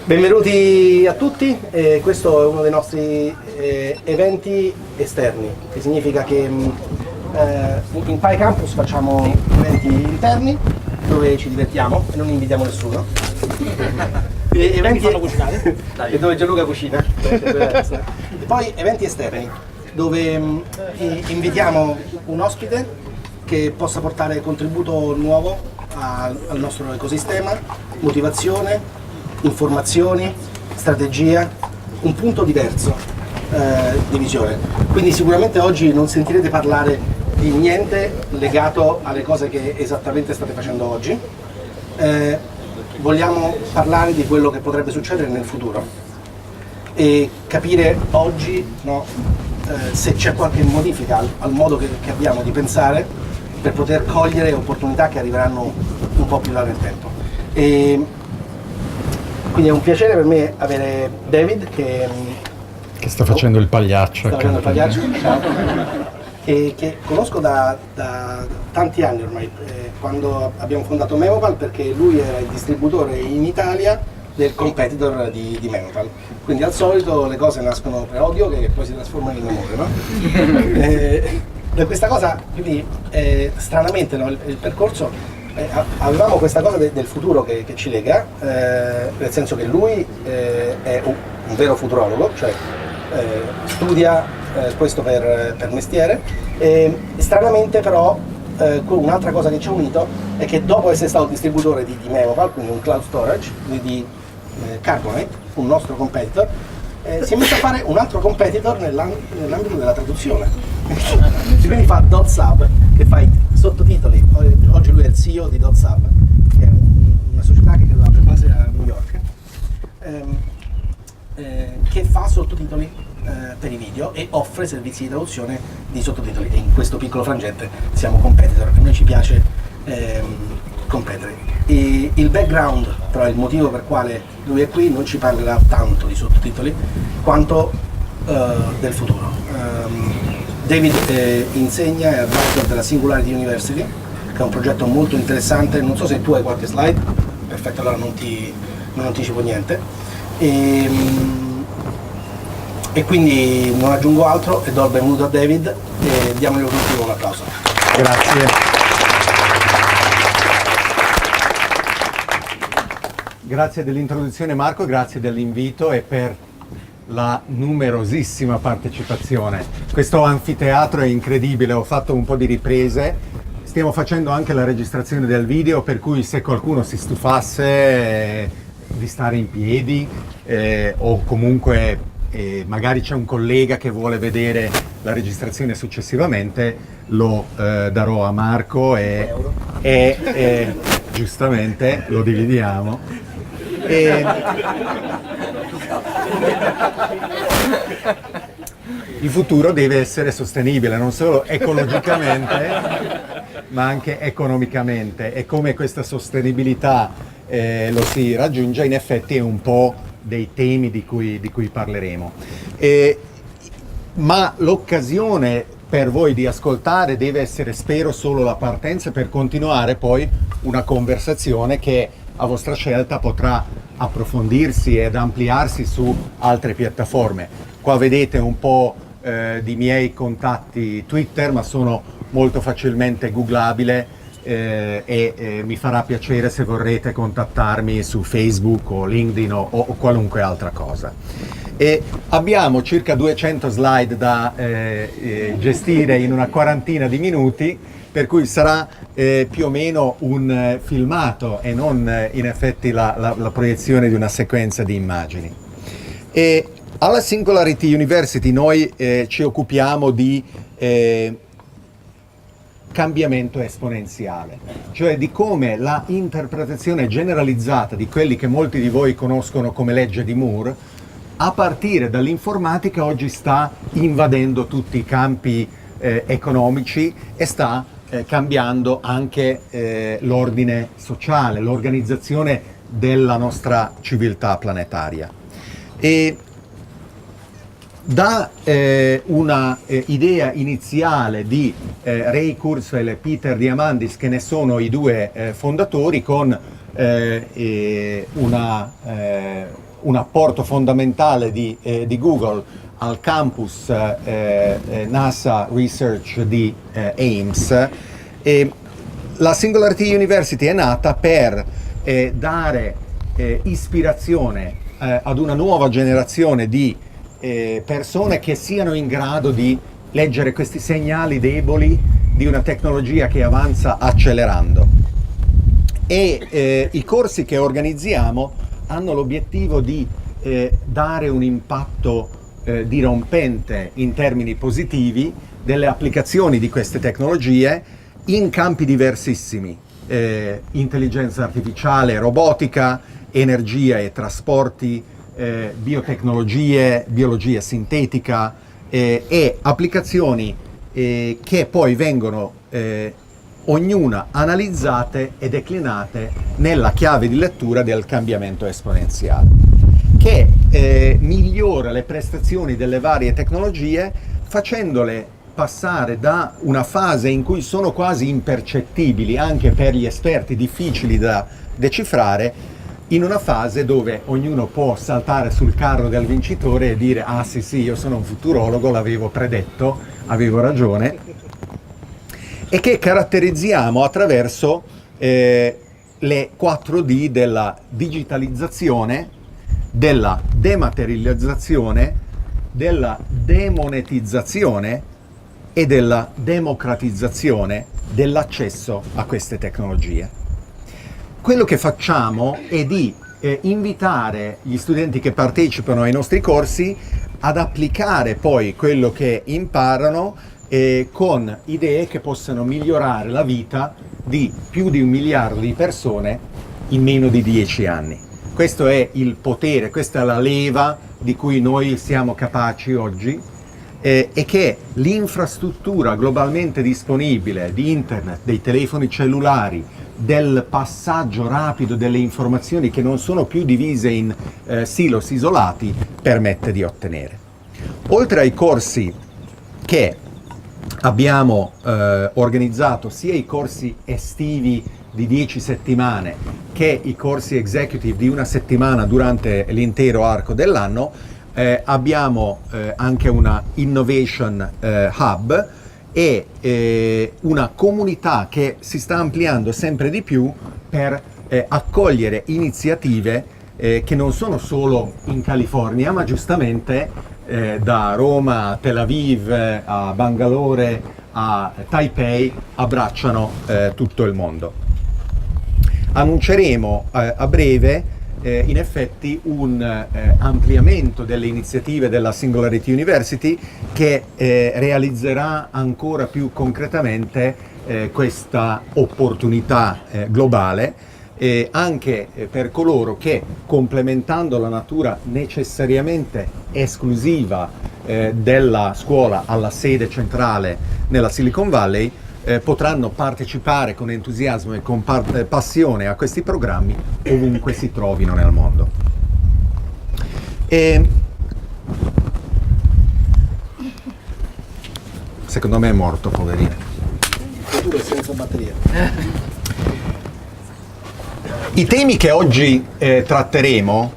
Benvenuti a tutti, questo è uno dei nostri eventi esterni, che significa che in Pi Campus facciamo eventi interni dove ci divertiamo e non invitiamo nessuno. Eventi e dove Gianluca cucina. E poi eventi esterni dove invitiamo un ospite che possa portare contributo nuovo al nostro ecosistema, motivazione, informazioni, strategia, un punto diverso di visione. Quindi sicuramente oggi non sentirete parlare di niente legato alle cose che esattamente state facendo oggi. Vogliamo parlare di quello che potrebbe succedere nel futuro e capire oggi, no, se c'è qualche modifica al modo che abbiamo di pensare per poter cogliere opportunità che arriveranno un po' più là nel tempo. E quindi è un piacere per me avere David che sta facendo il pagliaccio. Che conosco da tanti anni ormai, quando abbiamo fondato Memopal, perché lui era il distributore in Italia del competitor di Memopal. Quindi al solito le cose nascono per odio che poi si trasformano in amore, no? Da questa cosa, quindi stranamente, no, il percorso, avevamo questa cosa del futuro che ci lega, nel senso che lui è un vero futurologo, cioè studia questo per mestiere, e stranamente però un'altra cosa che ci ha unito è che dopo essere stato distributore di Memopal, quindi un cloud storage, di Carbonite, un nostro competitor, si è messo a fare un altro competitor nell'ambito della traduzione. Quindi fa .sub, che fa i sottotitoli. Oggi lui è il CEO di .sub, che è una società che credo abbia base a New York, che fa sottotitoli per i video e offre servizi di traduzione di sottotitoli, e in questo piccolo frangente siamo competitor e a noi ci piace competere. E il background, però il motivo per quale lui è qui, non ci parlerà tanto di sottotitoli quanto del futuro. David insegna e è advisor della Singularity University, che è un progetto molto interessante. Non so se tu hai qualche slide, perfetto, allora non ti anticipo niente. E quindi non aggiungo altro e do il benvenuto a David e diamogli un applauso. Grazie. Grazie dell'introduzione Marco, grazie dell'invito e per la numerosissima partecipazione. Questo anfiteatro è incredibile, ho fatto un po' di riprese, stiamo facendo anche la registrazione del video, per cui se qualcuno si stufasse di stare in piedi o comunque magari c'è un collega che vuole vedere la registrazione successivamente, lo darò a Marco e giustamente lo dividiamo. Il futuro deve essere sostenibile non solo ecologicamente ma anche economicamente, e come questa sostenibilità lo si raggiunge in effetti è un po' dei temi di cui parleremo. Ma l'occasione per voi di ascoltare deve essere, spero, solo la partenza per continuare poi una conversazione che a vostra scelta potrà approfondirsi ed ampliarsi su altre piattaforme. Qua vedete un po' di miei contatti Twitter, ma sono molto facilmente googlabile e mi farà piacere se vorrete contattarmi su Facebook o LinkedIn o qualunque altra cosa. E abbiamo circa 200 slide da gestire in una quarantina di minuti, per cui sarà più o meno un filmato e non in effetti la proiezione di una sequenza di immagini. E alla Singularity University noi ci occupiamo di cambiamento esponenziale, cioè di come la interpretazione generalizzata di quelli che molti di voi conoscono come legge di Moore, a partire dall'informatica, oggi sta invadendo tutti i campi economici e sta cambiando anche l'ordine sociale, l'organizzazione della nostra civiltà planetaria. E da una idea iniziale di Ray Kurzweil e Peter Diamandis, che ne sono i due fondatori, con un apporto fondamentale di Google al campus NASA Research di Ames. La Singularity University è nata per dare ispirazione ad una nuova generazione di persone che siano in grado di leggere questi segnali deboli di una tecnologia che avanza accelerando. E i corsi che organizziamo hanno l'obiettivo di dare un impatto dirompente in termini positivi delle applicazioni di queste tecnologie in campi diversissimi: intelligenza artificiale, robotica, energia e trasporti, biotecnologie, biologia sintetica e applicazioni che poi vengono ognuna analizzate e declinate nella chiave di lettura del cambiamento esponenziale, che migliora le prestazioni delle varie tecnologie facendole passare da una fase in cui sono quasi impercettibili anche per gli esperti, difficili da decifrare, in una fase dove ognuno può saltare sul carro del vincitore e dire: ah sì, io sono un futurologo, l'avevo predetto, avevo ragione, e che caratterizziamo attraverso le 4D della digitalizzazione, della dematerializzazione, della demonetizzazione e della democratizzazione dell'accesso a queste tecnologie. Quello che facciamo è di invitare gli studenti che partecipano ai nostri corsi ad applicare poi quello che imparano con idee che possano migliorare la vita di più di 1 miliardo di persone in meno di 10 anni. Questo è il potere, questa è la leva di cui noi siamo capaci oggi, e che l'infrastruttura globalmente disponibile di internet, dei telefoni cellulari, del passaggio rapido delle informazioni che non sono più divise in silos isolati, permette di ottenere. Oltre ai corsi che abbiamo organizzato, sia i corsi estivi di 10 settimane che i corsi executive di 1 settimana durante l'intero arco dell'anno, abbiamo anche una Innovation Hub e una comunità che si sta ampliando sempre di più per accogliere iniziative che non sono solo in California, ma giustamente da Roma a Tel Aviv, a Bangalore, a Taipei, abbracciano tutto il mondo. Annunceremo a breve in effetti un ampliamento delle iniziative della Singularity University che realizzerà ancora più concretamente questa opportunità globale, anche per coloro che, complementando la natura necessariamente esclusiva della scuola alla sede centrale nella Silicon Valley, potranno partecipare con entusiasmo e con passione a questi programmi ovunque si trovino nel mondo. Secondo me è morto, poverino. Il futuro è senza batteria. I temi che oggi tratteremo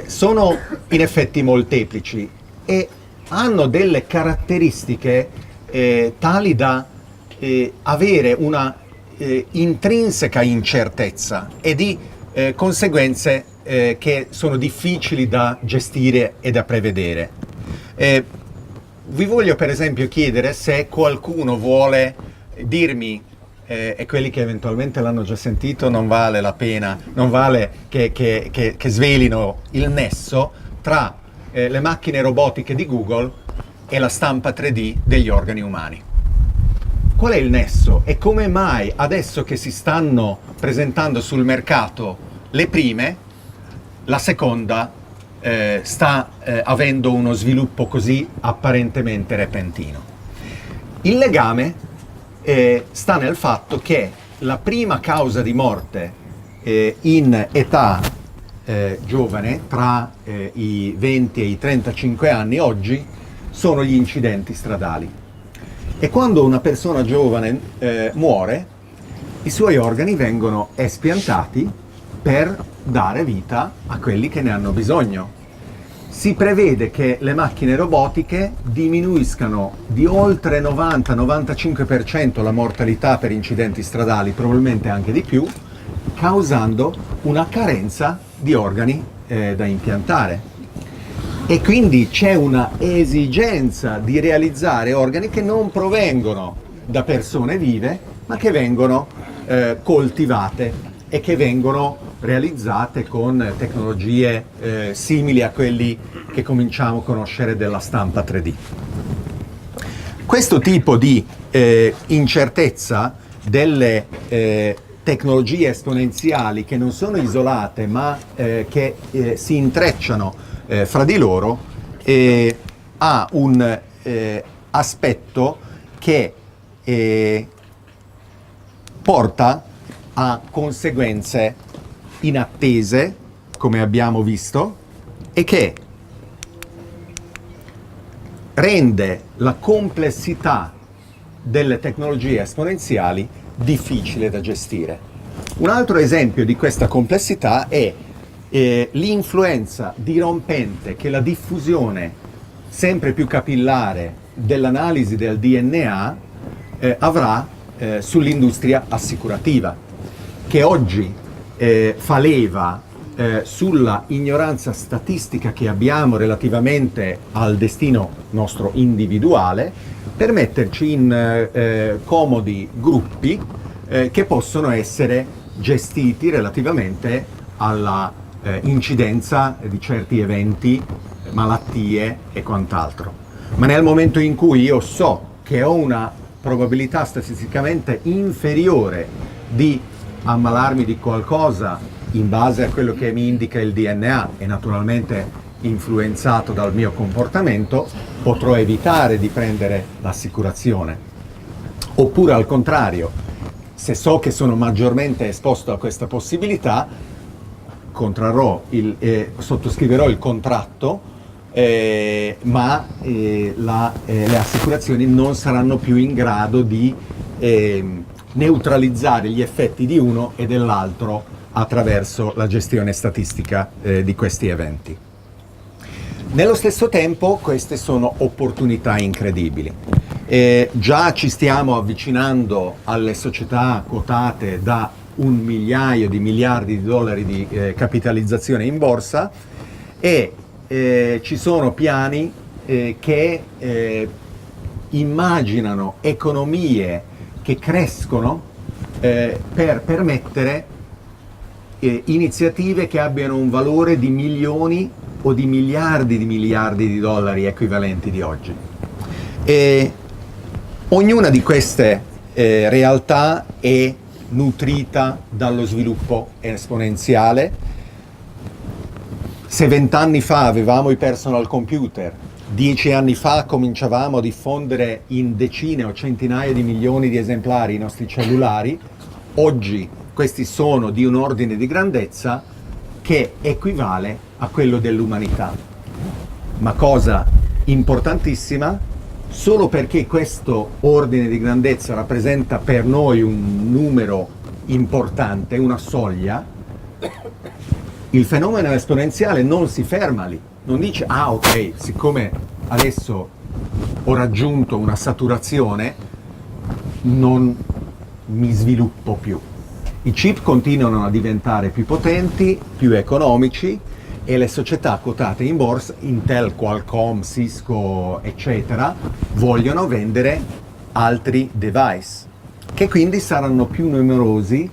sono in effetti molteplici e hanno delle caratteristiche tali da avere una intrinseca incertezza e di conseguenze che sono difficili da gestire e da prevedere. Vi voglio per esempio chiedere se qualcuno vuole dirmi, e quelli che eventualmente l'hanno già sentito non vale la pena, non vale che svelino il nesso tra le macchine robotiche di Google e la stampa 3D degli organi umani. Qual è il nesso e come mai adesso che si stanno presentando sul mercato le prime, la seconda sta avendo uno sviluppo così apparentemente repentino? Il legame sta nel fatto che la prima causa di morte in età giovane, tra i 20 e i 35 anni oggi, sono gli incidenti stradali. E quando una persona giovane muore, i suoi organi vengono espiantati per dare vita a quelli che ne hanno bisogno. Si prevede che le macchine robotiche diminuiscano di oltre 90-95% la mortalità per incidenti stradali, probabilmente anche di più, causando una carenza di organi da impiantare. E quindi c'è una esigenza di realizzare organi che non provengono da persone vive, ma che vengono coltivate e che vengono realizzate con tecnologie simili a quelli che cominciamo a conoscere della stampa 3D. Questo tipo di incertezza delle tecnologie esponenziali che non sono isolate ma che si intrecciano fra di loro ha un aspetto che porta a conseguenze inattese, come abbiamo visto, e che rende la complessità delle tecnologie esponenziali difficile da gestire. Un altro esempio di questa complessità è l'influenza dirompente che la diffusione sempre più capillare dell'analisi del DNA avrà sull'industria assicurativa, che oggi fa leva sulla ignoranza statistica che abbiamo relativamente al destino nostro individuale, per metterci in comodi gruppi che possono essere gestiti relativamente alla incidenza di certi eventi, malattie e quant'altro. Ma nel momento in cui io so che ho una probabilità statisticamente inferiore di ammalarmi di qualcosa in base a quello che mi indica il DNA e naturalmente influenzato dal mio comportamento, potrò evitare di prendere l'assicurazione. Oppure al contrario, se so che sono maggiormente esposto a questa possibilità, sottoscriverò il contratto, ma le assicurazioni non saranno più in grado di neutralizzare gli effetti di uno e dell'altro attraverso la gestione statistica di questi eventi. Nello stesso tempo queste sono opportunità incredibili. Già ci stiamo avvicinando alle società quotate da 1 migliaio di miliardi di dollari di capitalizzazione in borsa e ci sono piani che immaginano economie che crescono per permettere iniziative che abbiano un valore di milioni o di miliardi di dollari equivalenti di oggi. E ognuna di queste realtà è nutrita dallo sviluppo esponenziale. Se 20 anni fa avevamo i personal computer, 10 anni fa cominciavamo a diffondere in decine o centinaia di milioni di esemplari i nostri cellulari, oggi questi sono di un ordine di grandezza che equivale a quello dell'umanità. Ma cosa importantissima, solo perché questo ordine di grandezza rappresenta per noi un numero importante, una soglia, il fenomeno esponenziale non si ferma lì, non dice ah ok, siccome adesso ho raggiunto una saturazione non mi sviluppo più. I chip continuano a diventare più potenti, più economici e le società quotate in borsa, Intel, Qualcomm, Cisco, eccetera, vogliono vendere altri device, che quindi saranno più numerosi,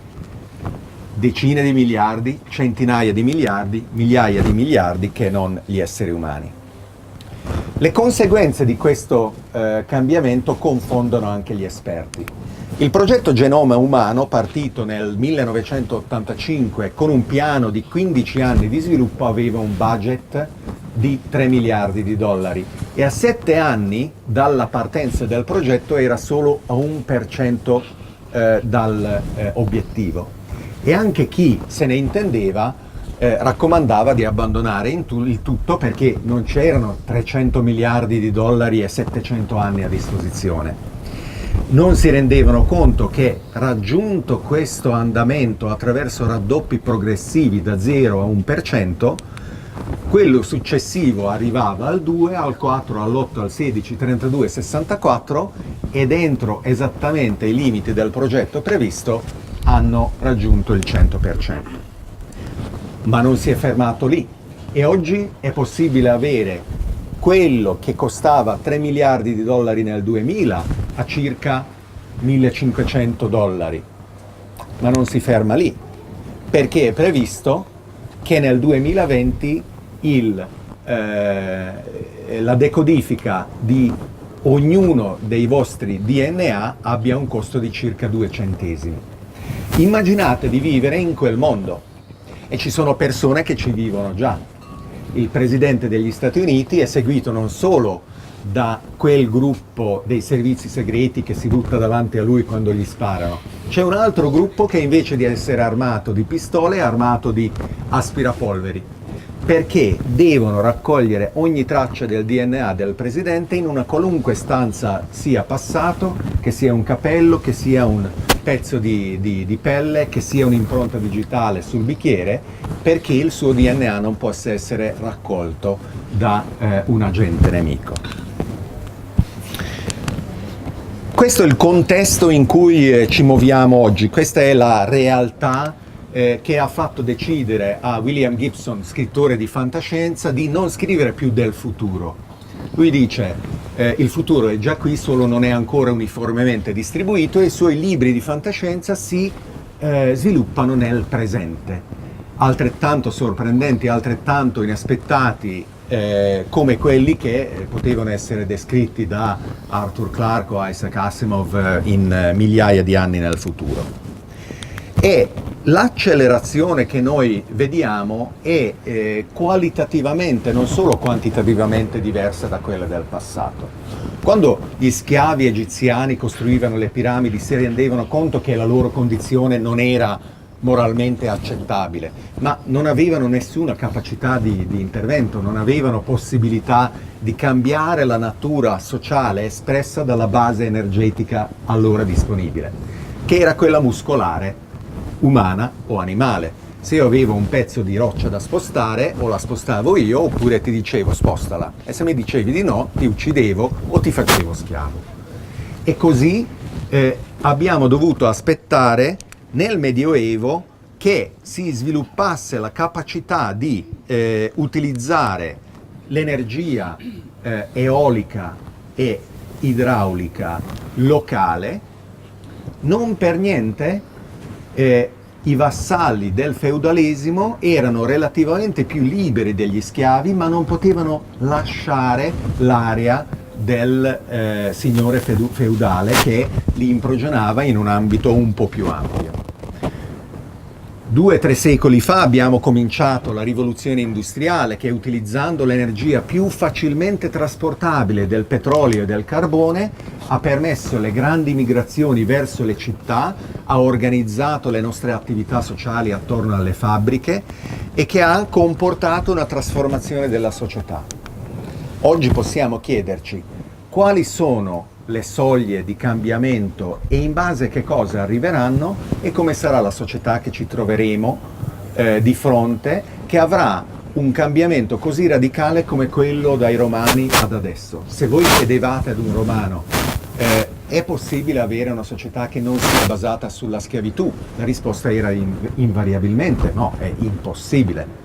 decine di miliardi, centinaia di miliardi, migliaia di miliardi che non gli esseri umani. Le conseguenze di questo cambiamento confondono anche gli esperti. Il progetto Genoma Umano, partito nel 1985 con un piano di 15 anni di sviluppo, aveva un budget di 3 miliardi di dollari e a 7 anni dalla partenza del progetto era solo a 1% dall'obiettivo. E anche chi se ne intendeva raccomandava di abbandonare il tutto perché non c'erano 300 miliardi di dollari e 700 anni a disposizione. Non si rendevano conto che, raggiunto questo andamento attraverso raddoppi progressivi da 0 a 1%, quello successivo arrivava al 2, al 4, all'8, al 16, 32, 64 e dentro esattamente i limiti del progetto previsto hanno raggiunto il 100%. Ma non si è fermato lì e oggi è possibile avere quello che costava 3 miliardi di dollari nel 2000 a circa 1500 dollari. Ma non si ferma lì, perché è previsto che nel 2020 la decodifica di ognuno dei vostri DNA abbia un costo di circa 2 centesimi. Immaginate di vivere in quel mondo, e ci sono persone che ci vivono già. Il presidente degli Stati Uniti è seguito non solo da quel gruppo dei servizi segreti che si butta davanti a lui quando gli sparano, c'è un altro gruppo che invece di essere armato di pistole è armato di aspirapolveri, perché devono raccogliere ogni traccia del DNA del presidente in una qualunque stanza, sia passato, che sia un capello, che sia un pezzo di pelle, che sia un'impronta digitale sul bicchiere, perché il suo DNA non possa essere raccolto da un agente nemico. Questo è il contesto in cui ci muoviamo oggi, questa è la realtà che ha fatto decidere a William Gibson, scrittore di fantascienza, di non scrivere più del futuro. Lui dice il futuro è già qui, solo non è ancora uniformemente distribuito, e i suoi libri di fantascienza si sviluppano nel presente, altrettanto sorprendenti, altrettanto inaspettati come quelli che potevano essere descritti da Arthur Clarke o Isaac Asimov in migliaia di anni nel futuro. E l'accelerazione che noi vediamo è qualitativamente, non solo quantitativamente, diversa da quella del passato. Quando gli schiavi egiziani costruivano le piramidi si rendevano conto che la loro condizione non era moralmente accettabile, ma non avevano nessuna capacità di intervento, non avevano possibilità di cambiare la natura sociale espressa dalla base energetica allora disponibile, che era quella muscolare, umana o animale. Se io avevo un pezzo di roccia da spostare, o la spostavo io, oppure ti dicevo spostala, e se mi dicevi di no, ti uccidevo o ti facevo schiavo. E così abbiamo dovuto aspettare nel Medioevo che si sviluppasse la capacità di utilizzare l'energia eolica e idraulica locale. Non per niente i vassalli del feudalesimo erano relativamente più liberi degli schiavi, ma non potevano lasciare l'area del signore feudale che li imprigionava in un ambito un po' più ampio. 2 o 3 secoli fa abbiamo cominciato la rivoluzione industriale che, utilizzando l'energia più facilmente trasportabile del petrolio e del carbone, ha permesso le grandi migrazioni verso le città, ha organizzato le nostre attività sociali attorno alle fabbriche e che ha comportato una trasformazione della società. Oggi possiamo chiederci quali sono le soglie di cambiamento e in base a che cosa arriveranno e come sarà la società che ci troveremo di fronte, che avrà un cambiamento così radicale come quello dai Romani ad adesso. Se voi chiedevate ad un romano è possibile avere una società che non sia basata sulla schiavitù? La risposta era invariabilmente no, è impossibile.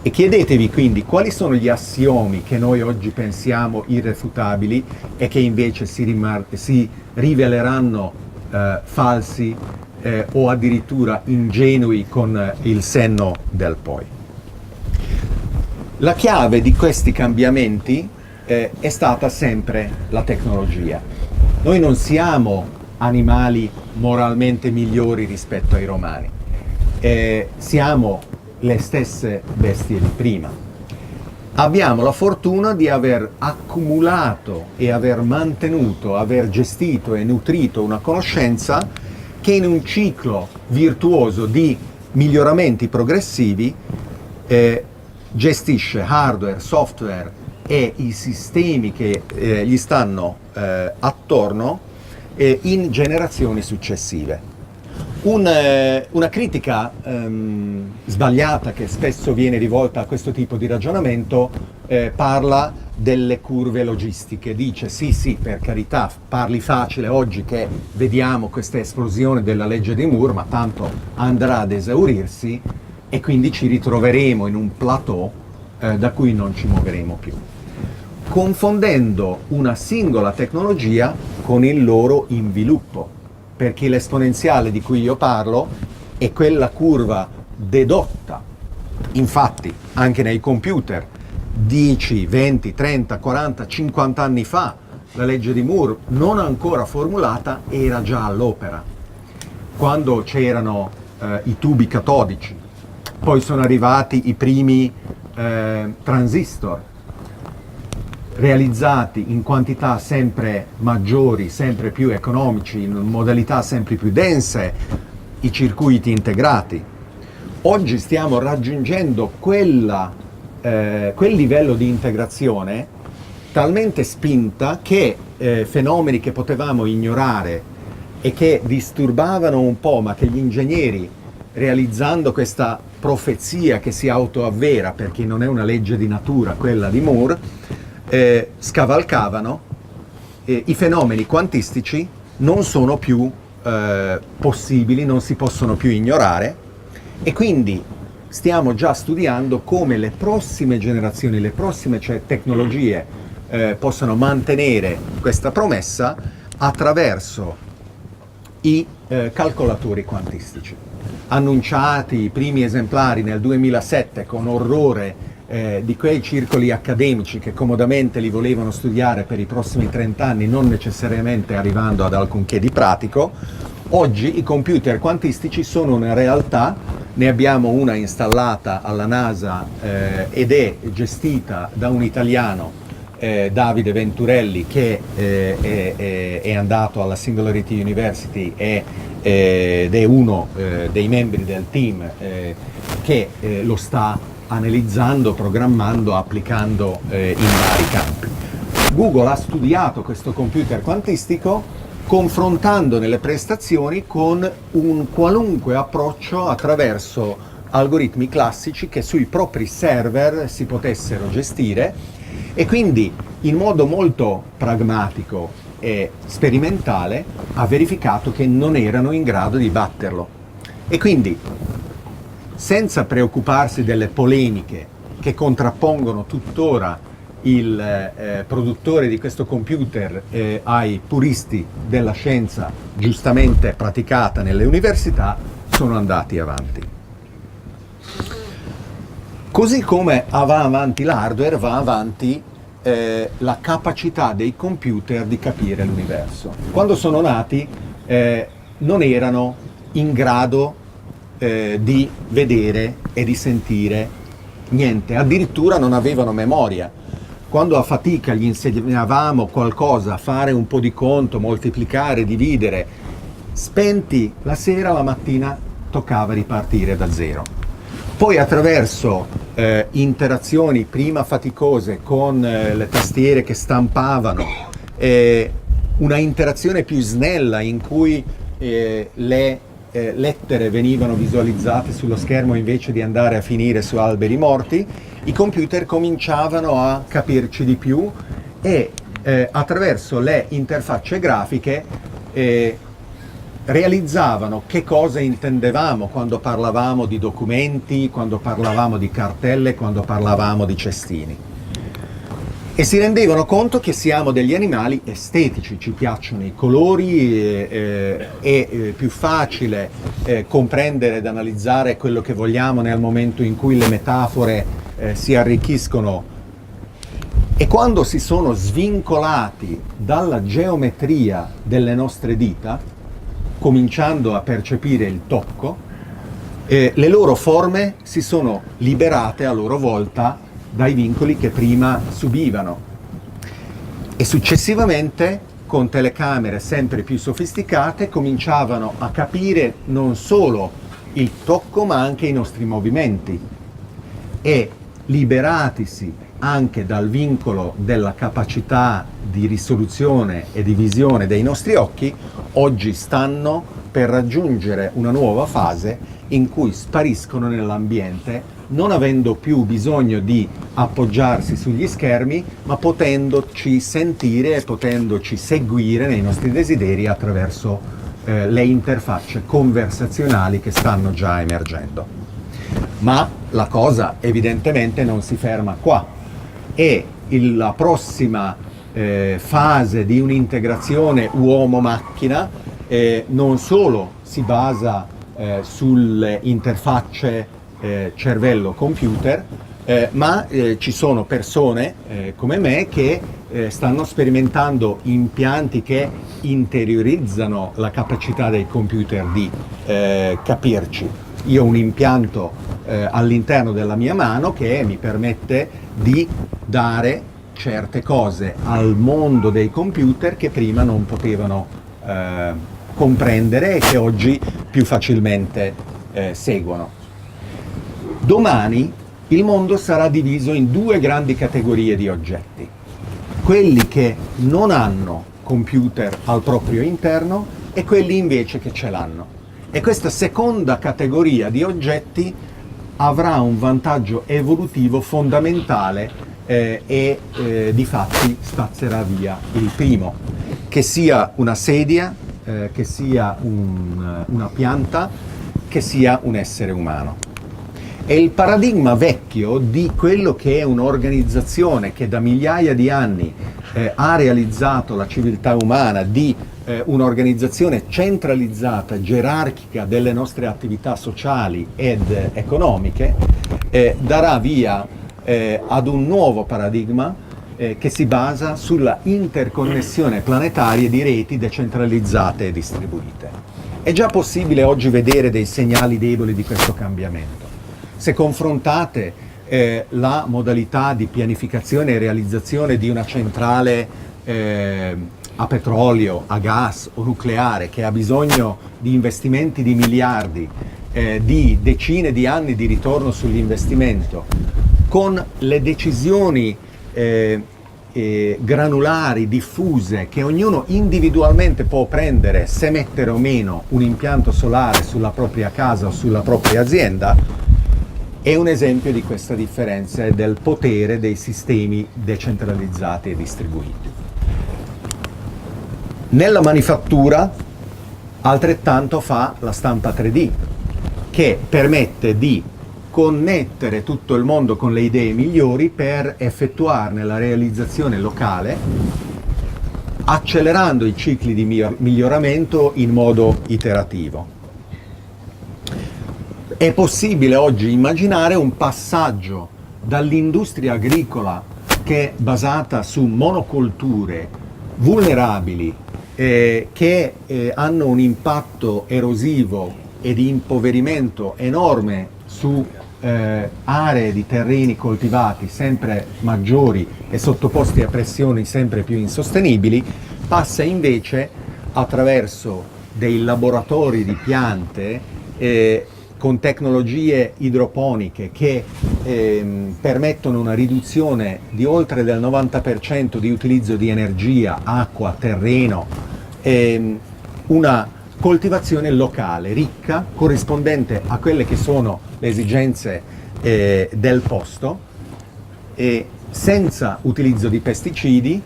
E chiedetevi quindi quali sono gli assiomi che noi oggi pensiamo irrefutabili e che invece si riveleranno falsi o addirittura ingenui con il senno del poi. La chiave di questi cambiamenti è stata sempre la tecnologia. Noi non siamo animali moralmente migliori rispetto ai romani, siamo le stesse bestie di prima. Abbiamo la fortuna di aver accumulato e aver mantenuto, aver gestito e nutrito una conoscenza che in un ciclo virtuoso di miglioramenti progressivi gestisce hardware, software e i sistemi che gli stanno attorno in generazioni successive. Una critica sbagliata che spesso viene rivolta a questo tipo di ragionamento parla delle curve logistiche. Dice sì, per carità, parli facile oggi che vediamo questa esplosione della legge di Moore, ma tanto andrà ad esaurirsi e quindi ci ritroveremo in un plateau da cui non ci muoveremo più, confondendo una singola tecnologia con il loro inviluppo, perché l'esponenziale di cui io parlo è quella curva dedotta. Infatti, anche nei computer, 10, 20, 30, 40, 50 anni fa, la legge di Moore, non ancora formulata, era già all'opera. Quando c'erano i tubi catodici, poi sono arrivati i primi transistor, realizzati in quantità sempre maggiori, sempre più economici, in modalità sempre più dense, i circuiti integrati. Oggi stiamo raggiungendo quel livello di integrazione talmente spinta che fenomeni che potevamo ignorare e che disturbavano un po', ma che gli ingegneri, realizzando questa profezia che si autoavvera, perché non è una legge di natura quella di Moore, scavalcavano, i fenomeni quantistici non sono più possibili, non si possono più ignorare, e quindi stiamo già studiando come le prossime generazioni, le prossime tecnologie possano mantenere questa promessa attraverso i calcolatori quantistici. Annunciati i primi esemplari nel 2007 con orrore di quei circoli accademici che comodamente li volevano studiare per i prossimi 30 anni, non necessariamente arrivando ad alcunché di pratico, oggi i computer quantistici sono una realtà. Ne abbiamo una installata alla NASA ed è gestita da un italiano, Davide Venturelli, che è andato alla Singularity University ed è uno dei membri del team che lo sta analizzando, programmando, applicando in vari campi. Google ha studiato questo computer quantistico confrontandone le prestazioni con un qualunque approccio attraverso algoritmi classici che sui propri server si potessero gestire, e quindi in modo molto pragmatico e sperimentale ha verificato che non erano in grado di batterlo. E quindi, senza preoccuparsi delle polemiche che contrappongono tuttora il produttore di questo computer ai puristi della scienza giustamente praticata nelle università, sono andati avanti. Così come va avanti l'hardware, va avanti la capacità dei computer di capire l'universo. Quando sono nati non erano in grado di vedere e di sentire niente, addirittura non avevano memoria. Quando a fatica gli insegnavamo qualcosa, fare un po' di conto, moltiplicare, dividere, spenti la sera, la mattina toccava ripartire da zero. Poi attraverso interazioni prima faticose con le tastiere che stampavano, una interazione più snella in cui le lettere venivano visualizzate sullo schermo invece di andare a finire su alberi morti, i computer cominciavano a capirci di più e attraverso le interfacce grafiche realizzavano che cosa intendevamo quando parlavamo di documenti, quando parlavamo di cartelle, quando parlavamo di cestini. E si rendevano conto che siamo degli animali estetici, ci piacciono i colori, è più facile comprendere ed analizzare quello che vogliamo nel momento in cui le metafore si arricchiscono. E quando si sono svincolati dalla geometria delle nostre dita, cominciando a percepire il tocco, le loro forme si sono liberate a loro volta dai vincoli che prima subivano, e successivamente con telecamere sempre più sofisticate cominciavano a capire non solo il tocco ma anche i nostri movimenti, e liberatisi anche dal vincolo della capacità di risoluzione e di visione dei nostri occhi, oggi stanno per raggiungere una nuova fase in cui spariscono nell'ambiente, non avendo più bisogno di appoggiarsi sugli schermi, ma potendoci sentire e potendoci seguire nei nostri desideri attraverso le interfacce conversazionali che stanno già emergendo. Ma la cosa evidentemente non si ferma qua, e la prossima fase di un'integrazione uomo-macchina non solo si basa sulle interfacce cervello-computer, ma ci sono persone come me che stanno sperimentando impianti che interiorizzano la capacità dei computer di capirci. Io ho un impianto all'interno della mia mano che mi permette di dare certe cose al mondo dei computer che prima non potevano comprendere e che oggi più facilmente seguono. Domani il mondo sarà diviso in due grandi categorie di oggetti: quelli che non hanno computer al proprio interno e quelli invece che ce l'hanno. E questa seconda categoria di oggetti avrà un vantaggio evolutivo fondamentale e difatti spazzerà via il primo, che sia una sedia, che sia una pianta, che sia un essere umano. È il paradigma vecchio di quello che è un'organizzazione che da migliaia di anni ha realizzato la civiltà umana, di un'organizzazione centralizzata, gerarchica delle nostre attività sociali ed economiche, darà via ad un nuovo paradigma che si basa sulla interconnessione planetaria di reti decentralizzate e distribuite. È già possibile oggi vedere dei segnali deboli di questo cambiamento. Se confrontate la modalità di pianificazione e realizzazione di una centrale a petrolio, a gas o nucleare, che ha bisogno di investimenti di miliardi, di decine di anni di ritorno sull'investimento, con le decisioni granulari, diffuse, che ognuno individualmente può prendere se mettere o meno un impianto solare sulla propria casa o sulla propria azienda, è un esempio di questa differenza e del potere dei sistemi decentralizzati e distribuiti. Nella manifattura altrettanto fa la stampa 3D, che permette di connettere tutto il mondo con le idee migliori per effettuarne la realizzazione locale, accelerando i cicli di miglioramento in modo iterativo. È possibile oggi immaginare un passaggio dall'industria agricola, che è basata su monocolture vulnerabili che hanno un impatto erosivo e di impoverimento enorme su aree di terreni coltivati sempre maggiori e sottoposti a pressioni sempre più insostenibili, passa invece attraverso dei laboratori di piante con tecnologie idroponiche che permettono una riduzione di oltre del 90% di utilizzo di energia, acqua, terreno, una coltivazione locale, ricca, corrispondente a quelle che sono le esigenze del posto, senza utilizzo di pesticidi,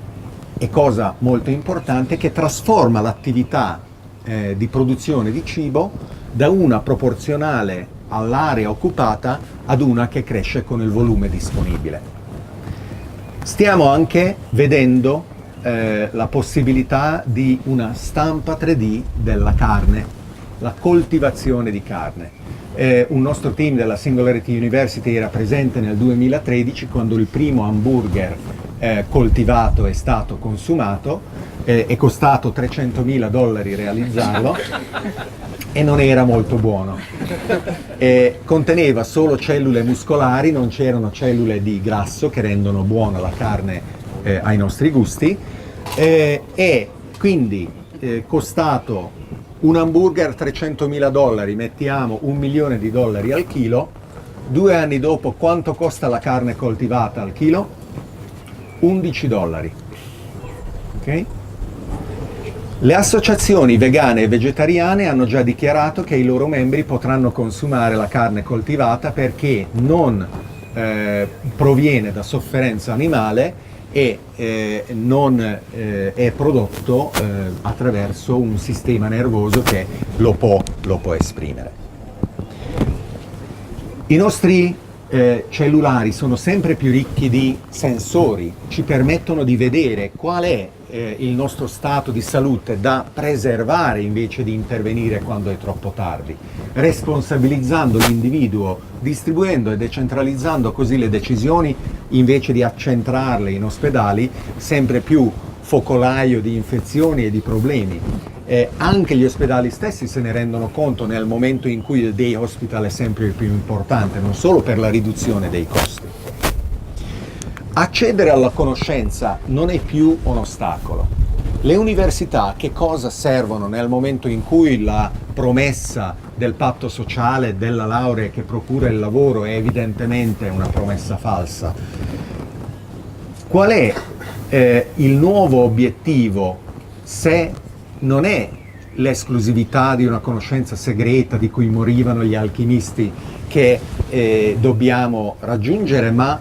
e cosa molto importante, che trasforma l'attività di produzione di cibo da una proporzionale all'area occupata ad una che cresce con il volume disponibile. Stiamo anche vedendo la possibilità di una stampa 3D della carne, la coltivazione di carne. Un nostro team della Singularity University era presente nel 2013 quando il primo hamburger coltivato è stato consumato, è costato $300.000 realizzarlo e non era molto buono. Conteneva solo cellule muscolari, non c'erano cellule di grasso che rendono buona la carne ai nostri gusti, e quindi costato un hamburger $300.000, mettiamo $1 milione al chilo, 2 anni dopo quanto costa la carne coltivata al chilo? $11. Ok? Le associazioni vegane e vegetariane hanno già dichiarato che i loro membri potranno consumare la carne coltivata perché non proviene da sofferenza animale e non è prodotto attraverso un sistema nervoso che lo può esprimere. I nostri cellulari sono sempre più ricchi di sensori, ci permettono di vedere qual è il nostro stato di salute da preservare invece di intervenire quando è troppo tardi, responsabilizzando l'individuo, distribuendo e decentralizzando così le decisioni invece di accentrarle in ospedali, sempre più focolaio di infezioni e di problemi. Anche gli ospedali stessi se ne rendono conto nel momento in cui il day hospital è sempre più importante, non solo per la riduzione dei costi. Accedere alla conoscenza non è più un ostacolo. Le università che cosa servono nel momento in cui la promessa del patto sociale, della laurea che procura il lavoro è evidentemente una promessa falsa? Qual è il nuovo obiettivo se non è l'esclusività di una conoscenza segreta di cui morivano gli alchimisti che dobbiamo raggiungere, ma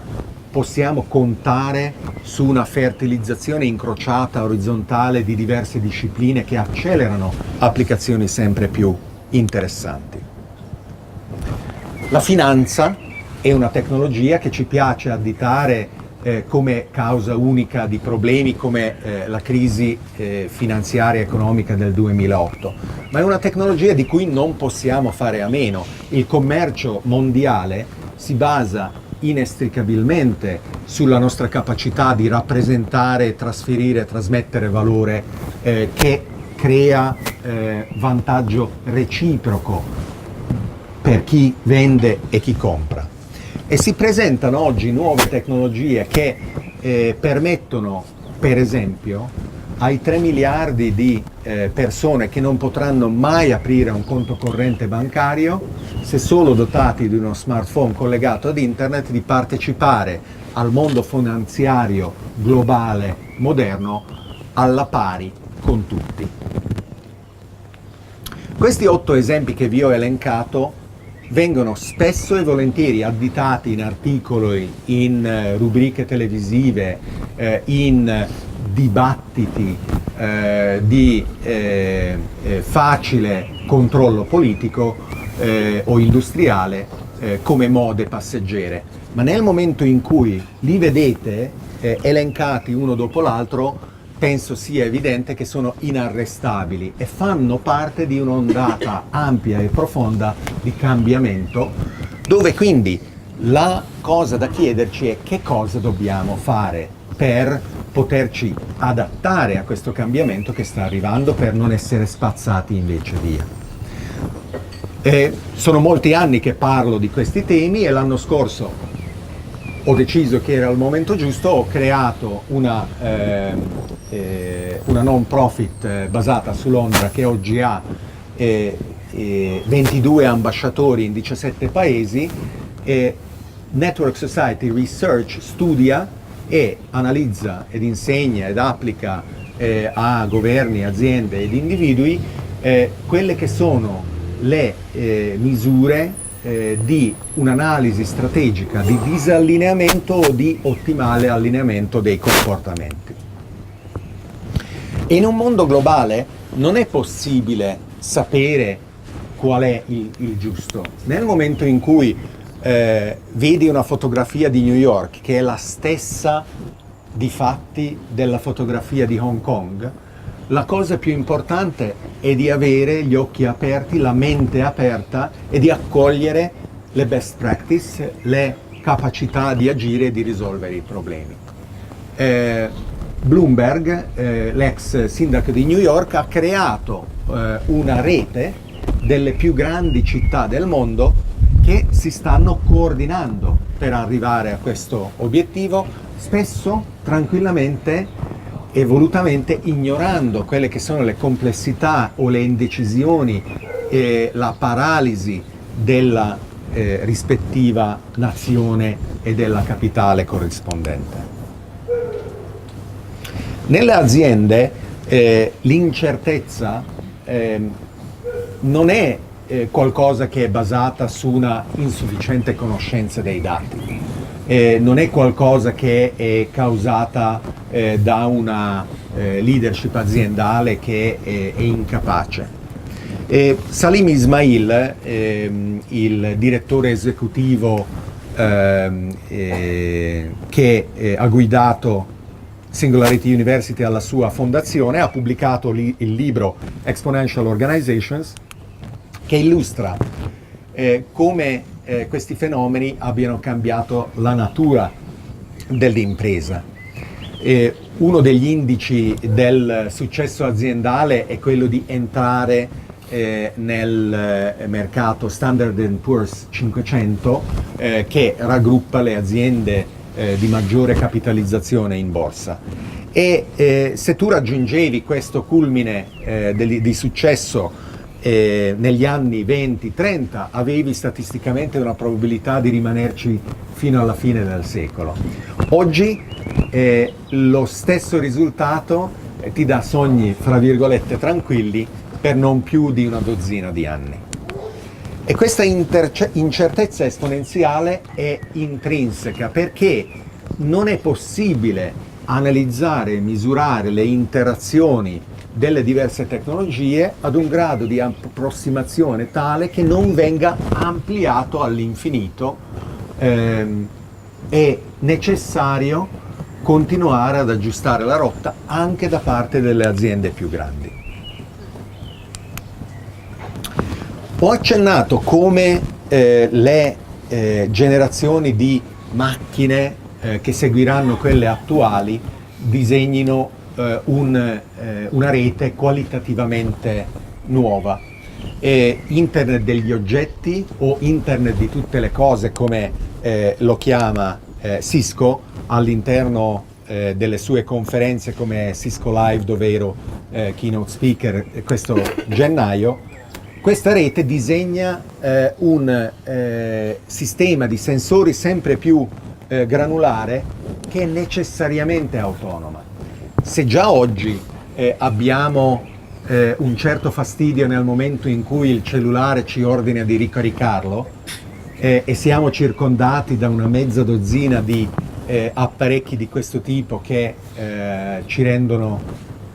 possiamo contare su una fertilizzazione incrociata orizzontale di diverse discipline che accelerano applicazioni sempre più interessanti. La finanza è una tecnologia che ci piace additare come causa unica di problemi come la crisi finanziaria e economica del 2008, ma è una tecnologia di cui non possiamo fare a meno. Il commercio mondiale si basa inestricabilmente sulla nostra capacità di rappresentare, trasferire, trasmettere valore che crea vantaggio reciproco per chi vende e chi compra. E si presentano oggi nuove tecnologie che permettono, per esempio, ai 3 miliardi di persone che non potranno mai aprire un conto corrente bancario, se solo dotati di uno smartphone collegato ad internet, di partecipare al mondo finanziario globale moderno alla pari con tutti. Questi 8 esempi che vi ho elencato vengono spesso e volentieri additati in articoli, in rubriche televisive, in dibattiti di facile controllo politico o industriale come mode passeggere. Ma nel momento in cui li vedete elencati uno dopo l'altro, penso sia evidente che sono inarrestabili e fanno parte di un'ondata ampia e profonda di cambiamento, dove quindi la cosa da chiederci è che cosa dobbiamo fare per poterci adattare a questo cambiamento che sta arrivando, per non essere spazzati invece via. Sono molti anni che parlo di questi temi e l'anno scorso ho deciso che era il momento giusto, ho creato una non profit basata su Londra che oggi ha 22 ambasciatori in 17 paesi. Network Society Research studia e analizza ed insegna ed applica a governi, aziende ed individui quelle che sono le misure di un'analisi strategica di disallineamento o di ottimale allineamento dei comportamenti. In un mondo globale non è possibile sapere qual è il giusto. Nel momento in cui vedi una fotografia di New York che è la stessa di fatti della fotografia di Hong Kong, la cosa più importante è di avere gli occhi aperti, la mente aperta e di accogliere le best practice, le capacità di agire e di risolvere i problemi. Bloomberg, l'ex sindaco di New York, ha creato una rete delle più grandi città del mondo che si stanno coordinando per arrivare a questo obiettivo, spesso tranquillamente e volutamente ignorando quelle che sono le complessità o le indecisioni e la paralisi della rispettiva nazione e della capitale corrispondente. Nelle aziende l'incertezza non è qualcosa che è basata su una insufficiente conoscenza dei dati, non è qualcosa che è causata da una leadership aziendale che è incapace. Salim Ismail, il direttore esecutivo che ha guidato Singularity University alla sua fondazione, ha pubblicato il libro Exponential Organizations, che illustra come questi fenomeni abbiano cambiato la natura dell'impresa. Uno degli indici del successo aziendale è quello di entrare nel mercato Standard & Poor's 500 che raggruppa le aziende di maggiore capitalizzazione in borsa. E se tu raggiungevi questo culmine di successo negli anni 20-30, avevi statisticamente una probabilità di rimanerci fino alla fine del secolo. Oggi lo stesso risultato ti dà sogni, fra virgolette, tranquilli per non più di una dozzina di anni. E questa incertezza esponenziale è intrinseca perché non è possibile analizzare e misurare le interazioni delle diverse tecnologie ad un grado di approssimazione tale che non venga ampliato all'infinito. È necessario continuare ad aggiustare la rotta anche da parte delle aziende più grandi. Ho accennato come le generazioni di macchine che seguiranno quelle attuali disegnino una rete qualitativamente nuova. Internet degli oggetti o Internet di tutte le cose, come lo chiama Cisco all'interno delle sue conferenze come Cisco Live, dove ero keynote speaker questo gennaio. Questa rete disegna un sistema di sensori sempre più granulare che è necessariamente autonoma. Se già oggi abbiamo un certo fastidio nel momento in cui il cellulare ci ordina di ricaricarlo e siamo circondati da una mezza dozzina di apparecchi di questo tipo che ci rendono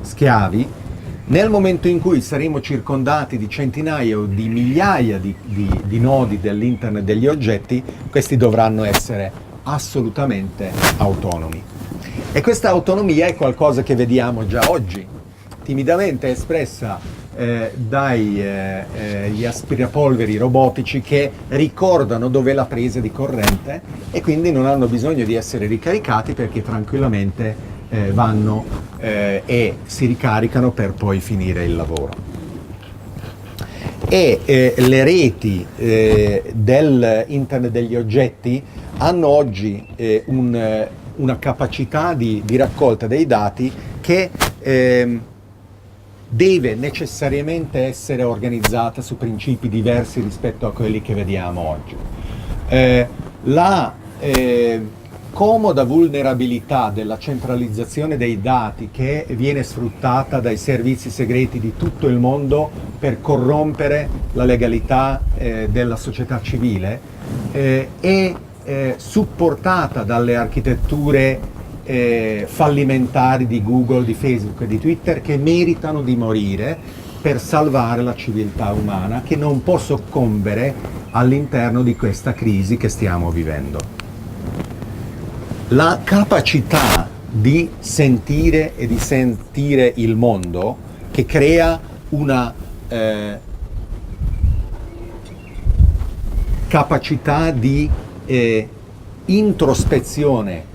schiavi, nel momento in cui saremo circondati di centinaia o di migliaia di nodi dell'Internet degli oggetti, questi dovranno essere assolutamente autonomi. E questa autonomia è qualcosa che vediamo già oggi, timidamente espressa dagli aspirapolveri robotici che ricordano dov'è la presa di corrente e quindi non hanno bisogno di essere ricaricati perché tranquillamente vanno e si ricaricano per poi finire il lavoro. E le reti dell'Internet degli oggetti hanno oggi una capacità di raccolta dei dati che deve necessariamente essere organizzata su principi diversi rispetto a quelli che vediamo oggi. La comoda vulnerabilità della centralizzazione dei dati che viene sfruttata dai servizi segreti di tutto il mondo per corrompere la legalità della società civile è supportata dalle architetture fallimentari di Google, di Facebook e di Twitter, che meritano di morire per salvare la civiltà umana, che non può soccombere all'interno di questa crisi che stiamo vivendo. La capacità di sentire e di sentire il mondo, che crea una capacità di introspezione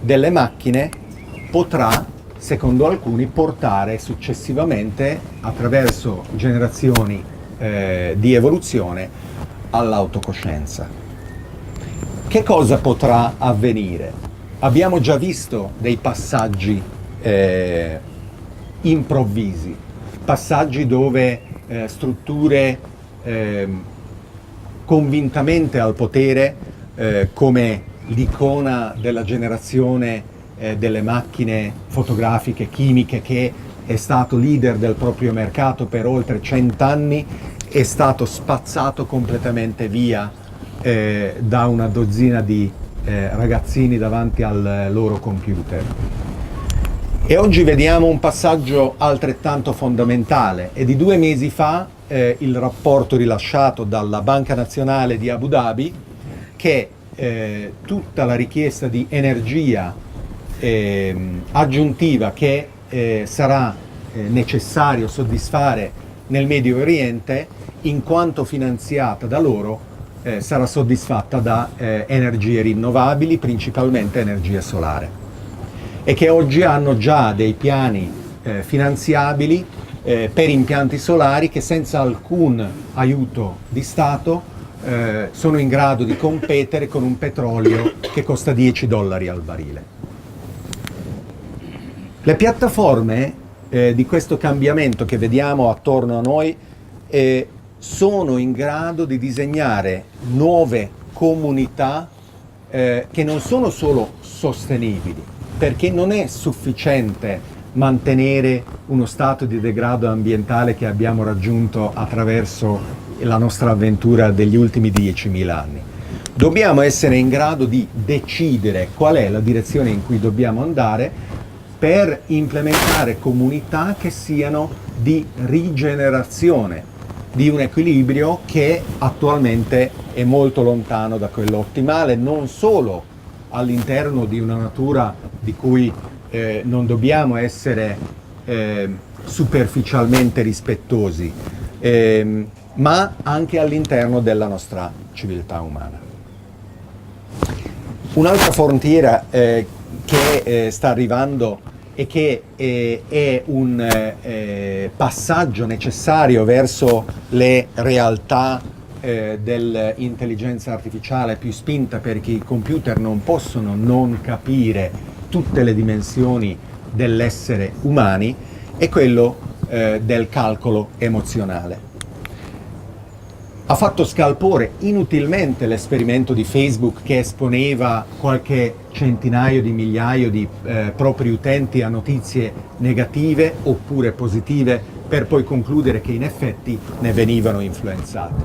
delle macchine, potrà, secondo alcuni, portare successivamente, attraverso generazioni di evoluzione, all'autocoscienza. Che cosa potrà avvenire? Abbiamo già visto dei passaggi improvvisi, passaggi dove strutture convintamente al potere come l'icona della generazione delle macchine fotografiche chimiche, che è stato leader del proprio mercato per oltre 100 anni, è stato spazzato completamente via da una dozzina di ragazzini davanti al loro computer. E oggi vediamo un passaggio altrettanto fondamentale. È di 2 mesi fa il rapporto rilasciato dalla Banca Nazionale di Abu Dhabi che tutta la richiesta di energia aggiuntiva che sarà necessario soddisfare nel Medio Oriente, in quanto finanziata da loro, sarà soddisfatta da energie rinnovabili, principalmente energia solare, e che oggi hanno già dei piani finanziabili per impianti solari che senza alcun aiuto di Stato sono in grado di competere con un petrolio che costa $10 al barile. Le piattaforme di questo cambiamento che vediamo attorno a noi sono in grado di disegnare nuove comunità che non sono solo sostenibili, perché non è sufficiente mantenere uno stato di degrado ambientale che abbiamo raggiunto attraverso la nostra avventura degli ultimi 10.000 anni. Dobbiamo essere in grado di decidere qual è la direzione in cui dobbiamo andare per implementare comunità che siano di rigenerazione, di un equilibrio che attualmente è molto lontano da quello ottimale, non solo all'interno di una natura di cui non dobbiamo essere superficialmente rispettosi, ma anche all'interno della nostra civiltà umana. Un'altra frontiera che sta arrivando e che è un passaggio necessario verso le realtà dell'intelligenza artificiale più spinta, perché i computer non possono non capire tutte le dimensioni dell'essere umani, è quello del calcolo emozionale. Ha fatto scalpore inutilmente l'esperimento di Facebook che esponeva qualche centinaio di migliaia di propri utenti a notizie negative oppure positive, per poi concludere che in effetti ne venivano influenzati.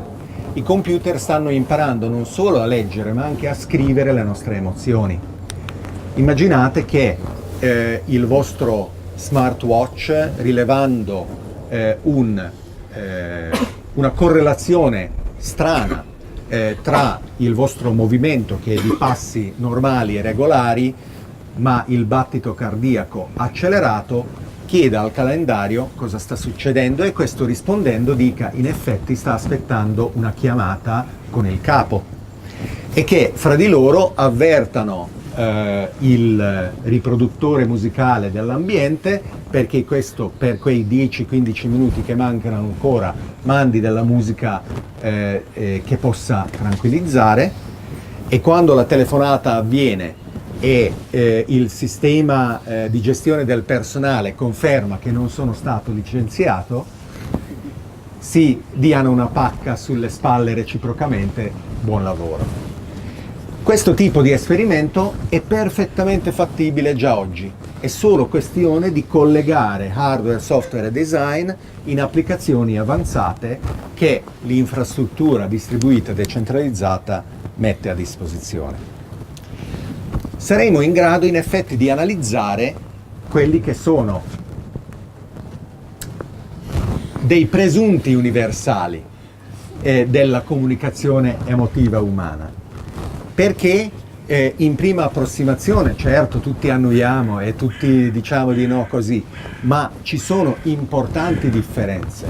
I computer stanno imparando non solo a leggere ma anche a scrivere le nostre emozioni. Immaginate che il vostro smartwatch, rilevando una correlazione strana tra il vostro movimento, che è di passi normali e regolari, ma il battito cardiaco accelerato, chieda al calendario cosa sta succedendo e questo, rispondendo, dica in effetti sta aspettando una chiamata con il capo, e che fra di loro avvertano il riproduttore musicale dell'ambiente, perché questo per quei 10-15 minuti che mancano ancora mandi della musica che possa tranquillizzare, e quando la telefonata avviene e il sistema di gestione del personale conferma che non sono stato licenziato, si diano una pacca sulle spalle reciprocamente: buon lavoro. Questo tipo di esperimento è perfettamente fattibile già oggi, è solo questione di collegare hardware, software e design in applicazioni avanzate che l'infrastruttura distribuita e decentralizzata mette a disposizione. Saremo in grado in effetti di analizzare quelli che sono dei presunti universali della comunicazione emotiva umana. Perché in prima approssimazione, certo, tutti annuiamo e tutti diciamo di no così, ma ci sono importanti differenze.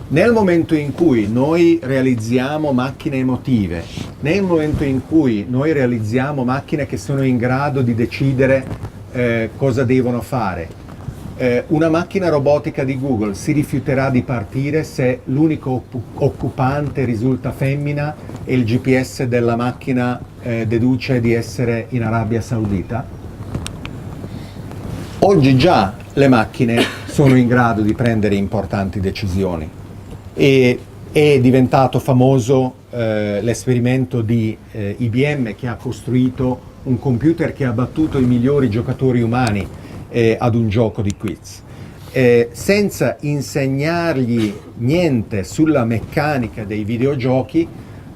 Nel momento in cui noi realizziamo macchine emotive, nel momento in cui noi realizziamo macchine che sono in grado di decidere cosa devono fare, una macchina robotica di Google si rifiuterà di partire se l'unico occupante risulta femmina e il GPS della macchina deduce di essere in Arabia Saudita? Oggi già le macchine sono in grado di prendere importanti decisioni, e è diventato famoso l'esperimento di IBM, che ha costruito un computer che ha battuto i migliori giocatori umani ad un gioco di quiz. Senza insegnargli niente sulla meccanica dei videogiochi,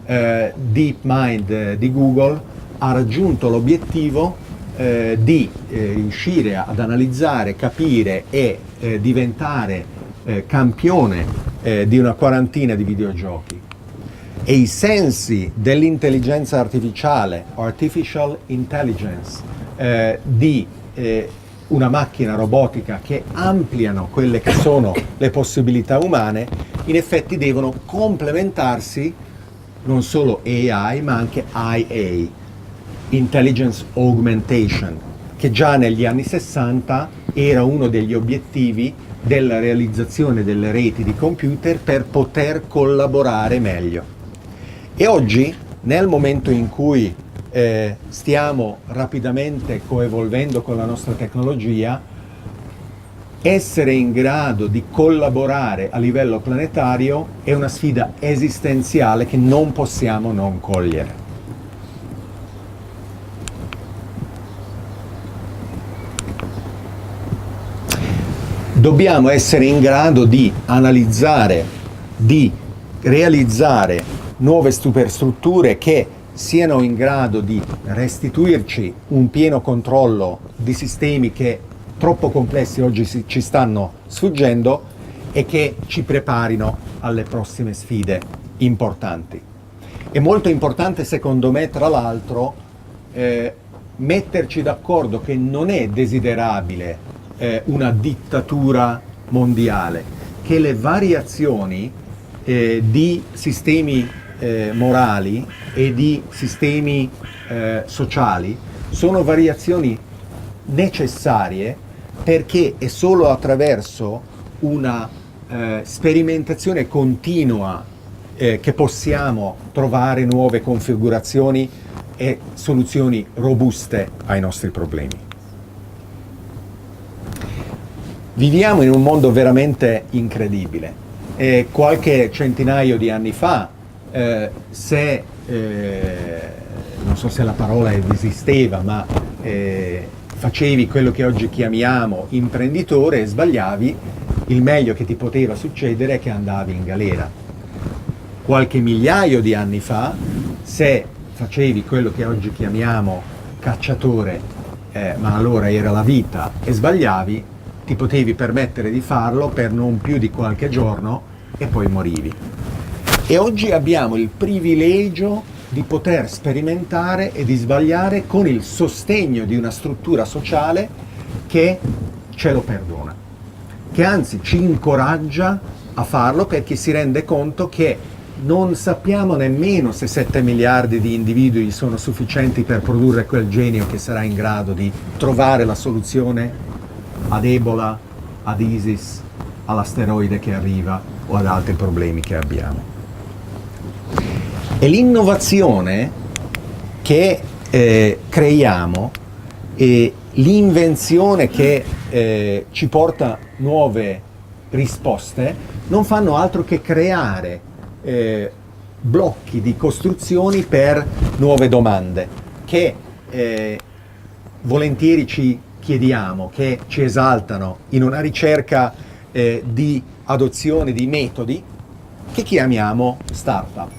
DeepMind di Google ha raggiunto l'obiettivo di riuscire ad analizzare, capire e diventare campione di una quarantina di videogiochi. E i sensi dell'intelligenza artificiale, artificial intelligence, di una macchina robotica che ampliano quelle che sono le possibilità umane, in effetti devono complementarsi, non solo AI ma anche IA, Intelligence Augmentation, che già negli anni 60 era uno degli obiettivi della realizzazione delle reti di computer per poter collaborare meglio. E oggi, nel momento in cui stiamo rapidamente coevolvendo con la nostra tecnologia, essere in grado di collaborare a livello planetario è una sfida esistenziale che non possiamo non cogliere. Dobbiamo essere in grado di analizzare, di realizzare nuove superstrutture che siano in grado di restituirci un pieno controllo di sistemi che troppo complessi oggi ci stanno sfuggendo e che ci preparino alle prossime sfide importanti. È molto importante, secondo me, tra l'altro, metterci d'accordo che non è desiderabile una dittatura mondiale, che le variazioni di sistemi morali e di sistemi sociali sono variazioni necessarie, perché è solo attraverso una sperimentazione continua che possiamo trovare nuove configurazioni e soluzioni robuste ai nostri problemi. Viviamo in un mondo veramente incredibile. Qualche centinaio di anni fa, non so se la parola esisteva, ma facevi quello che oggi chiamiamo imprenditore e sbagliavi, il meglio che ti poteva succedere è che andavi in galera. Qualche migliaio di anni fa, se facevi quello che oggi chiamiamo cacciatore, ma allora era la vita, e sbagliavi, ti potevi permettere di farlo per non più di qualche giorno e poi morivi. E oggi abbiamo il privilegio di poter sperimentare e di sbagliare con il sostegno di una struttura sociale che ce lo perdona, che anzi ci incoraggia a farlo, perché si rende conto che non sappiamo nemmeno se 7 miliardi di individui sono sufficienti per produrre quel genio che sarà in grado di trovare la soluzione ad Ebola, ad ISIS, all'asteroide che arriva o ad altri problemi che abbiamo. E l'innovazione che creiamo e l'invenzione che ci porta nuove risposte non fanno altro che creare blocchi di costruzioni per nuove domande che volentieri ci chiediamo, che ci esaltano in una ricerca di adozione di metodi che chiamiamo startup.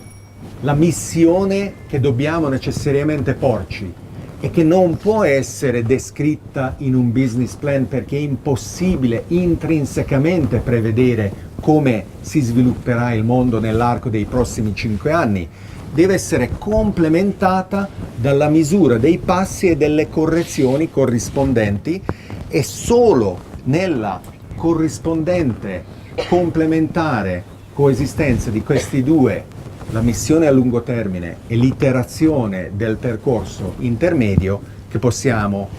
La missione che dobbiamo necessariamente porci e che non può essere descritta in un business plan, perché è impossibile intrinsecamente prevedere come si svilupperà il mondo nell'arco dei prossimi 5 anni, deve essere complementata dalla misura dei passi e delle correzioni corrispondenti, e solo nella corrispondente complementare coesistenza di questi due, la missione a lungo termine e l'iterazione del percorso intermedio, che possiamo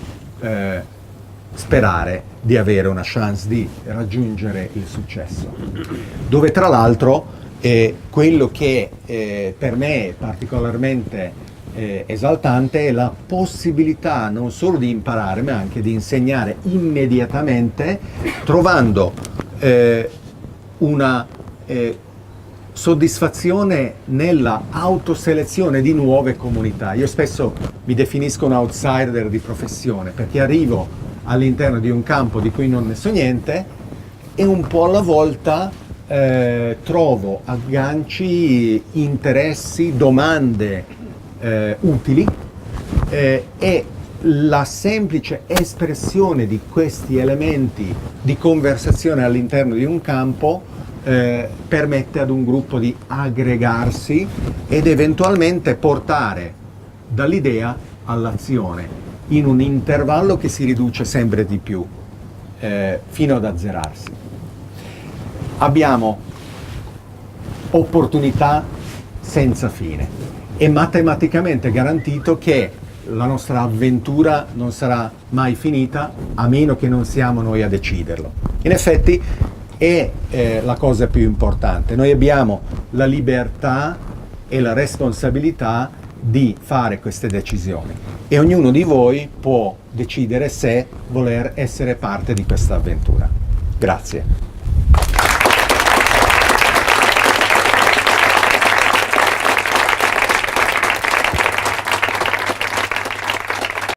sperare di avere una chance di raggiungere il successo. Dove tra l'altro quello che per me è particolarmente esaltante è la possibilità non solo di imparare ma anche di insegnare immediatamente, trovando una soddisfazione nella autoselezione di nuove comunità. Io spesso mi definisco un outsider di professione perché arrivo all'interno di un campo di cui non ne so niente e un po' alla volta trovo agganci, interessi, domande utili e la semplice espressione di questi elementi di conversazione all'interno di un campo permette ad un gruppo di aggregarsi ed eventualmente portare dall'idea all'azione in un intervallo che si riduce sempre di più fino ad azzerarsi. Abbiamo opportunità senza fine. È matematicamente garantito che la nostra avventura non sarà mai finita a meno che non siamo noi a deciderlo. In effetti è la cosa più importante. Noi abbiamo la libertà e la responsabilità di fare queste decisioni e ognuno di voi può decidere se voler essere parte di questa avventura. Grazie.